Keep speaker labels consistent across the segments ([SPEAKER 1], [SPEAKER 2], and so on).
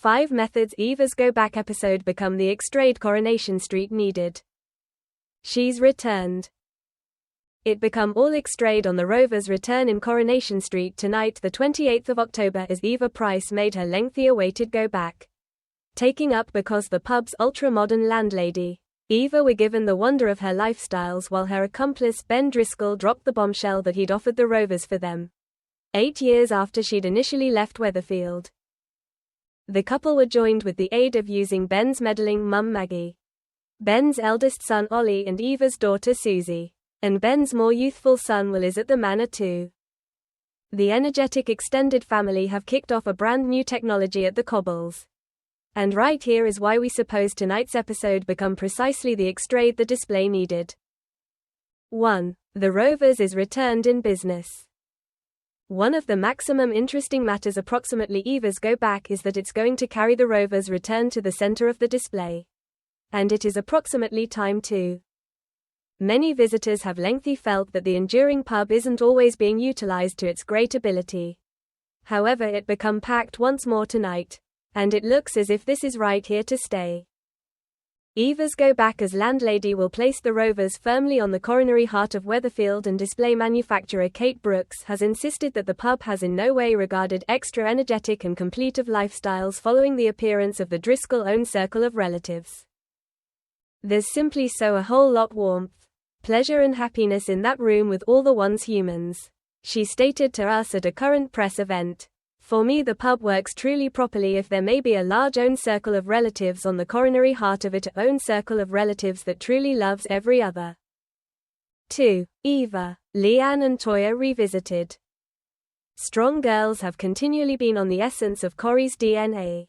[SPEAKER 1] 5 methods Eva's Go Back episode become the extrade Coronation Street needed. She's returned. It become all extrade on the Rovers' return in Coronation Street tonight, the 28th of October, as Eva Price made her lengthy-awaited go back. Taking up because the pub's ultra-modern landlady, Eva were given the wonder of her lifestyles while her accomplice Ben Driscoll dropped the bombshell that he'd offered the Rovers for them 8 years after she'd initially left Weatherfield. The couple were joined with the aid of using Ben's meddling mum Maggie, Ben's eldest son Ollie and Eva's daughter Susie, and Ben's more youthful son Will is at the manor too. The energetic extended family have kicked off a brand new technology at the Cobbles. And right here is why we suppose tonight's episode become precisely the extrade the display needed. 1. The Rovers is returned in business. One of the maximum interesting matters approximately Eva's Go Back is that it's going to carry the Rovers' return to the center of the display. And it is approximately time too. Many visitors have lengthy felt that the enduring pub isn't always being utilized to its great ability. However, it become packed once more tonight. And it looks as if this is right here to stay. Eva's Go Back as landlady will place the Rovers firmly on the coronary heart of Weatherfield, and display manufacturer Kate Brooks has insisted that the pub has in no way regarded extra energetic and complete of lifestyles following the appearance of the Driscoll-owned circle of relatives. There's simply so a whole lot warmth, pleasure and happiness in that room with all the ones humans, she stated to us at a current press event. For me, the pub works truly properly if there may be a large own circle of relatives on the coronary heart of it, a own circle of relatives that truly loves every other. 2. Eva, Leanne and Toya revisited. Strong girls have continually been on the essence of Corrie's DNA.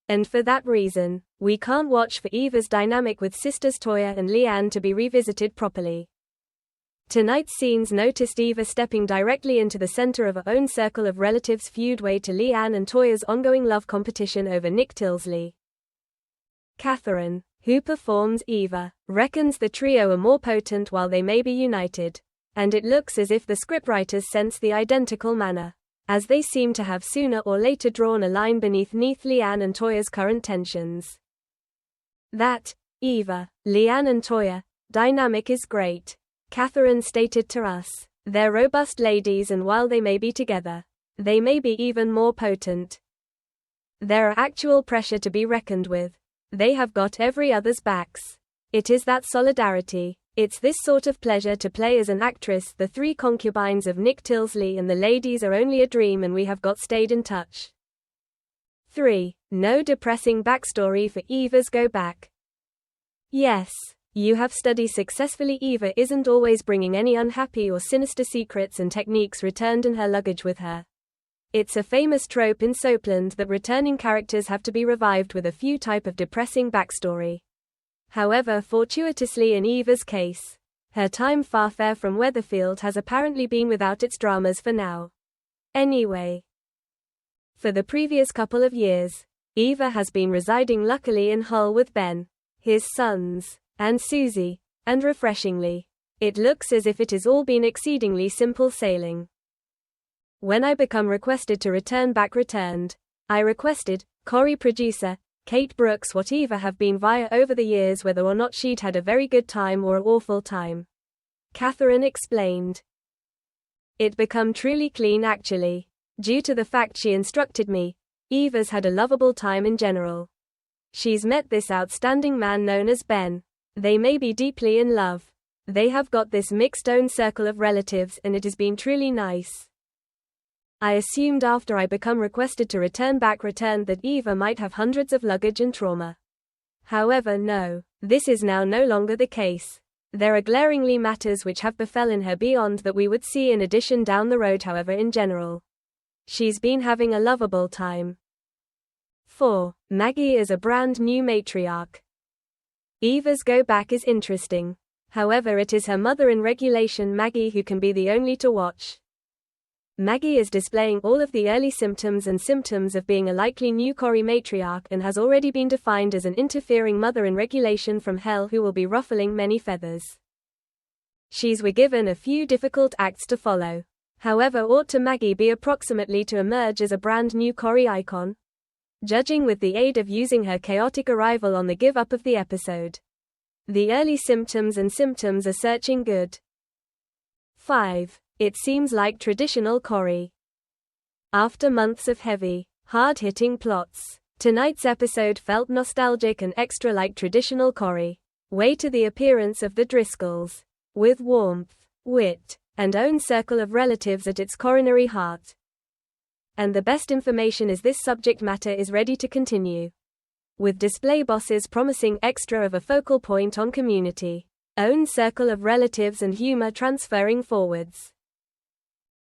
[SPEAKER 1] And for that reason, we can't watch for Eva's dynamic with sisters Toya and Leanne to be revisited properly. Tonight's scenes noticed Eva stepping directly into the center of her own circle of relatives' feud way to Leanne and Toya's ongoing love competition over Nick Tilsley. Catherine, who performs Eva, reckons the trio are more potent while they may be united. And it looks as if the scriptwriters sense the identical manner, as they seem to have sooner or later drawn a line beneath Leanne and Toya's current tensions. That Eva, Leanne and Toya dynamic is great, Catherine stated to us. They're robust ladies, and while they may be together, they may be even more potent. There are actual pressure to be reckoned with. They have got every other's backs. It is that solidarity. It's this sort of pleasure to play as an actress. The 3 concubines of Nick Tilsley and the ladies are only a dream, and we have got stayed in touch. 3. No depressing backstory for Eva's Go Back. Yes. You have studied successfully. Eva isn't always bringing any unhappy or sinister secrets and techniques returned in her luggage with her. It's a famous trope in soapland that returning characters have to be revived with a few type of depressing backstory. However, fortuitously in Eva's case, her time far from Weatherfield has apparently been without its dramas for now. Anyway, for the previous couple of years, Eva has been residing luckily in Hull with Ben, his sons, and Susie, and refreshingly, it looks as if it has all been exceedingly simple sailing. When I become requested to return back returned, I requested, Corrie producer, Kate Brooks, what Eva have been via over the years, whether or not she'd had a very good time or an awful time. Catherine explained. It become truly clean actually, due to the fact she instructed me, Eva's had a lovable time in general. She's met this outstanding man known as Ben. They may be deeply in love. They have got this mixed own circle of relatives, and it has been truly nice. I assumed after I become requested to return back returned that Eva might have hundreds of luggage and trauma. However, no, this is now no longer the case. There are glaringly matters which have befallen her beyond that we would see in addition down the road. However, in general, she's been having a lovable time. 4. Maggie is a brand new matriarch. Eva's Go Back is interesting. However, it is her mother in regulation, Maggie, who can be the only to watch. Maggie is displaying all of the early symptoms of being a likely new Corrie matriarch, and has already been defined as an interfering mother in regulation from hell who will be ruffling many feathers. She's were given a few difficult acts to follow. However, ought to Maggie be approximately to emerge as a brand new Corrie icon? judging with the aid of using her chaotic arrival on the give-up of the episode. The early symptoms are searching good. 5. It seems like traditional Corrie. After months of heavy, hard-hitting plots, tonight's episode felt nostalgic and extra like traditional Corrie. Way to the appearance of the Driscolls, with warmth, wit, and own circle of relatives at its coronary heart. And the best information is this subject matter is ready to continue. With display bosses promising extra of a focal point on community, own circle of relatives and humor transferring forwards.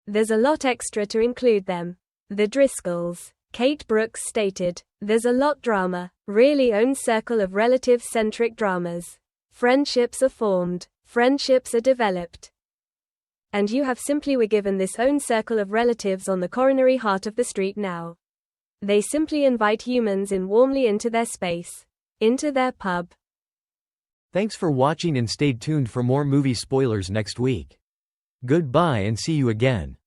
[SPEAKER 1] There's a lot extra to include them. The Driscolls, Kate Brooks stated, there's a lot drama, really own circle of relative-centric dramas. Friendships are formed, friendships are developed. And you have simply were given this own circle of relatives on the coronary heart of the street now. They simply invite humans in warmly into their space, into their pub.
[SPEAKER 2] Thanks for watching and stay tuned for more movie spoilers next week. Goodbye and see you again.